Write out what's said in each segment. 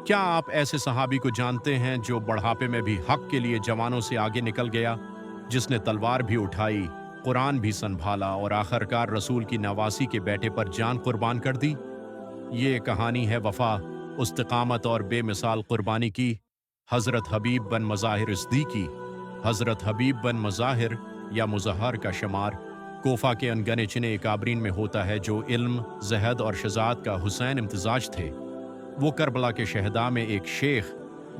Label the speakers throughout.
Speaker 1: क्या आप ऐसे सहाबी को जानते हैं जो बढ़ापे में भी हक के लिए जवानों से आगे निकल गया, जिसने तलवार भी उठाई, कुरान भी संभाला और आखिरकार रसूल की नवासी के बेटे पर जान कुर्बान कर दी? ये कहानी है वफा, इस्तिकामत और बेमिसाल कुर्बानी की। हज़रत हबीब बन मज़ाहिर सिद्दीकी। हज़रत हबीब बन मज़ाहिर या मुज़हर का शुमार कोफा के अनगने चिने एकाबरीन में होता है जो इल्म, ज़हद और शजाअत का हुसैन इम्तिजाज थे। वो करबला के शहदा में एक शेख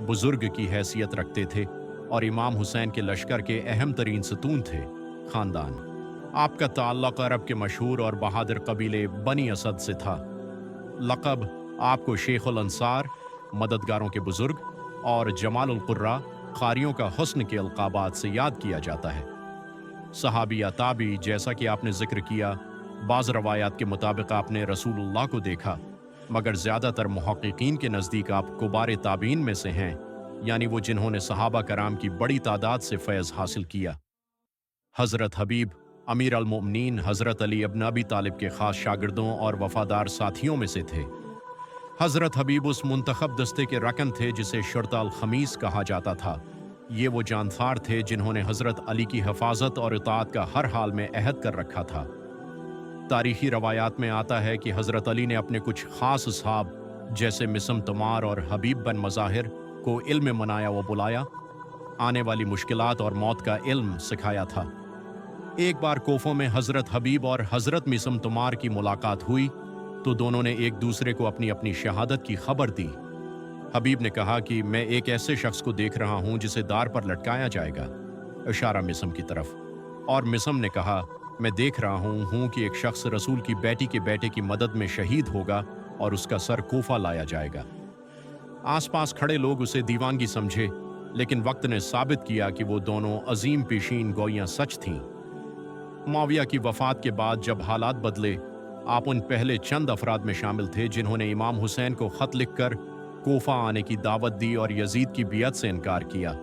Speaker 1: बुजुर्ग की हैसियत रखते थे और इमाम हुसैन के लश्कर के अहम तरीन सतून थे। ख़ानदान आपका ताल्लुक़ अरब के मशहूर और बहादुर कबीले बनी असद से था। लक़ब आपको शेखुल अंसार, मददगारों के बुजुर्ग, और जमालुल कुर्रा, क़ारियों का हुस्न के अलक़ाबात से याद किया जाता है। सहाबी या ताबी, जैसा कि आपने जिक्र किया, बाज़ रवायात के मुताबिक आपने रसूलुल्लाह को देखा, मगर ज़्यादातर मुहक़्क़ीक़ीन के नज़दीक आप कुबार ताबीन में से हैं, यानी वो जिन्होंने सहाबा कराम की बड़ी तादाद से फ़ैज़ हासिल किया। हज़रत हबीब अमीर अल-मोमिनीन हज़रत अली इब्न अबी तालिब के ख़ास शागिर्दों और वफ़ादार साथियों में से थे। हज़रत हबीब उस मुंतखब दस्ते के रकन थे जिसे शुरता अल ख़मीस कहा जाता था। ये वो जानसार थे जिन्होंने हज़रत अली की हिफाजत और इताअत का हर हाल में अहद कर रखा था। तारीख़ी रवायात में आता है कि हज़रत अली ने अपने कुछ ख़ास असहाब जैसे मिसम तमार और हबीब बन मज़ाहिर को इल्म मनाया व बुलाया, आने वाली मुश्किलात और मौत का इल्म सिखाया था। एक बार कोफों में हज़रत हबीब और हज़रत मिसम तमार की मुलाकात हुई तो दोनों ने एक दूसरे को अपनी अपनी शहादत की खबर दी। हबीब ने कहा कि मैं एक ऐसे शख्स को देख रहा हूं जिसे दार पर लटकाया जाएगा, इशारा मिसम की तरफ, और मिसम ने कहा मैं देख रहा हूं कि एक शख्स रसूल की बेटी के बेटे की मदद में शहीद होगा और उसका सर कोफा लाया जाएगा। आसपास खड़े लोग उसे दीवानगी समझे, लेकिन वक्त ने साबित किया कि वो दोनों अजीम पेशीन गोइयां सच थीं। मुआविया की वफात के बाद जब हालात बदले, आप उन पहले चंद अफराद में शामिल थे जिन्होंने इमाम हुसैन को ख़त लिखकर कोफा आने की दावत दी और यजीद की बियत से इनकार किया।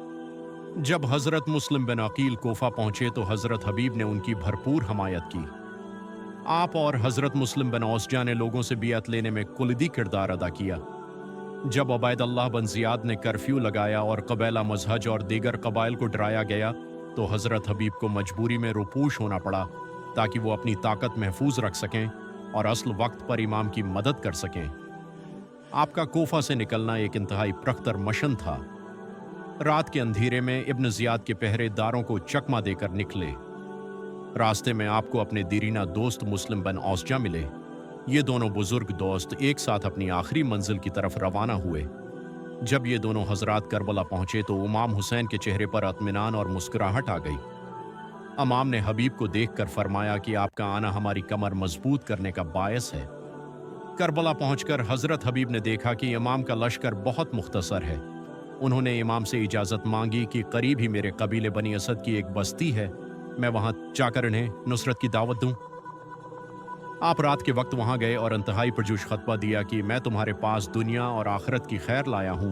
Speaker 1: जब हज़रत मुस्लिम बिन अकील कोफा पहुंचे तो हज़रत हबीब ने उनकी भरपूर हमायत की। आप और हज़रत मुस्लिम बिन औसजा ने लोगों से बियत लेने में कुलिदी किरदार अदा किया। जब उबैदुल्लाह बिन ज़ियाद ने कर्फ्यू लगाया और कबीला मजहज और दीगर कबाइल को डराया गया तो हज़रत हबीब को मजबूरी में रुपूश होना पड़ा ताकि वो अपनी ताकत महफूज रख सकें और असल वक्त पर इमाम की मदद कर सकें। आपका कोफा से निकलना एक इंतहाई प्रख्तर मशन था। रात के अंधेरे में इब्न ज़ियाद के पहरेदारों को चकमा देकर निकले। रास्ते में आपको अपने दीरीना दोस्त मुस्लिम बिन औसजा मिले। ये दोनों बुजुर्ग दोस्त एक साथ अपनी आखिरी मंजिल की तरफ रवाना हुए। जब ये दोनों हजरात करबला पहुंचे तो इमाम हुसैन के चेहरे पर इत्मीनान और मुस्कुराहट आ गई। इमाम ने हबीब को देखकर फरमाया कि आपका आना हमारी कमर मजबूत करने का बायस है। करबला पहुंचकर हजरत हबीब ने देखा कि इमाम का लश्कर बहुत मुख्तसर है। उन्होंने इमाम से इजाज़त मांगी कि करीब ही मेरे कबीले बनी असद की एक बस्ती है, मैं वहां जाकर इन्हें नुसरत की दावत दूं। आप रात के वक्त वहां गए और इंतहाई परजोश खतबा दिया कि मैं तुम्हारे पास दुनिया और आखिरत की खैर लाया हूं।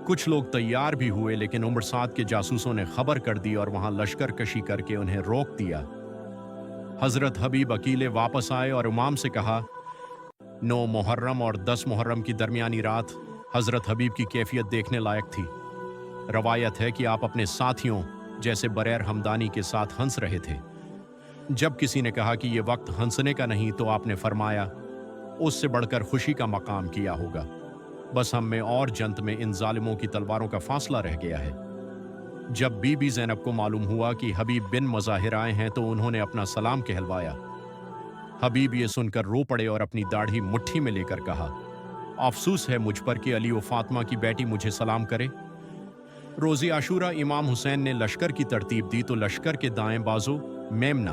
Speaker 1: कुछ लोग तैयार भी हुए, लेकिन उम्र साद के जासूसों ने खबर कर दी और वहां लश्कर कशी करके उन्हें रोक दिया। हजरत हबीब अकीले वापस आए और इमाम से कहा, 9 मुहर्रम और 10 मुहर्रम की दरमियानी रात हजरत हबीब की कैफियत देखने लायक थी। रवायत है कि आप अपने साथियों जैसे बरैर हमदानी के साथ हंस रहे थे। जब किसी ने कहा कि यह वक्त हंसने का नहीं तो आपने फरमाया, उससे बढ़कर खुशी का मकाम किया होगा। बस हम में और जंत में इन जालिमों की तलवारों का फासला रह गया है। जब बीबी ज़ैनब को मालूम हुआ कि हबीब बिन मज़ाहिर आए हैं तो उन्होंने अपना सलाम कहलवाया। हबीब ये सुनकर रो पड़े और अपनी दाढ़ी मुट्ठी में लेकर कहा, अफसूस है मुझ पर कि अली व फातिमा की बेटी मुझे सलाम करे। रोज़ी आशूरा इमाम हुसैन ने लश्कर की तरतीब दी तो लश्कर के दाएं बाजू मेमना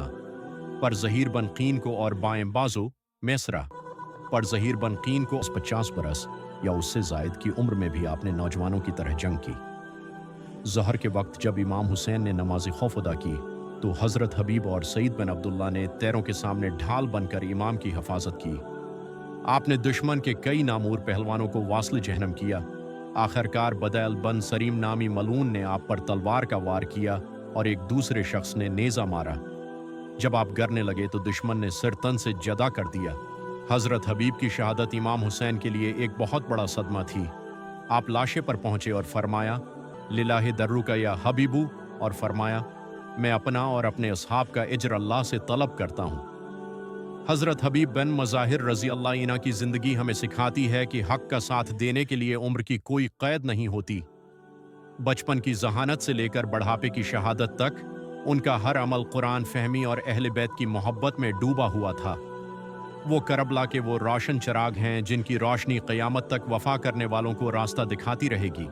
Speaker 1: पर ज़हीर बन क़ीन को और बाएं बाजू मैसरा पर ज़हीर बन क़ीन को 50 बरस या उससे ज़ायद की उम्र में भी आपने नौजवानों की तरह जंग की। ज़हर के वक्त जब इमाम हुसैन ने नमाज खौफ अदा की तो हज़रत हबीब और सईद बिन अब्दुल्ला ने तैरों के सामने ढाल बनकर इमाम की हिफाजत की। आपने दुश्मन के कई नामूर पहलवानों को वास्ल जहनम किया। आखिरकार बदैल बन सरीम नामी मलून ने आप पर तलवार का वार किया और एक दूसरे शख्स ने नेज़ा मारा। जब आप गिरने लगे तो दुश्मन ने सिर तन से जदा कर दिया। हज़रत हबीब की शहादत इमाम हुसैन के लिए एक बहुत बड़ा सदमा थी। आप लाशे पर पहुंचे और फरमाया, लिल्लाहि दर्रुका या हबीबू, और फरमाया, मैं अपना और अपने असहाब का इज्र अल्लाह से तलब करता हूँ। हज़रत हबीब बिन मज़ाहिर रज़ी अल्लाह इन्हा की ज़िंदगी हमें सिखाती है कि हक़ का साथ देने के लिए उम्र की कोई क़ैद नहीं होती। बचपन की ज़हानत से लेकर बढ़ापे की शहादत तक उनका हर अमल कुरान फहमी और अहले बैत की मोहब्बत में डूबा हुआ था। वो करबला के वो रोशन चिराग हैं जिनकी रोशनी क़यामत तक वफ़ा करने वालों को रास्ता दिखाती रहेगी।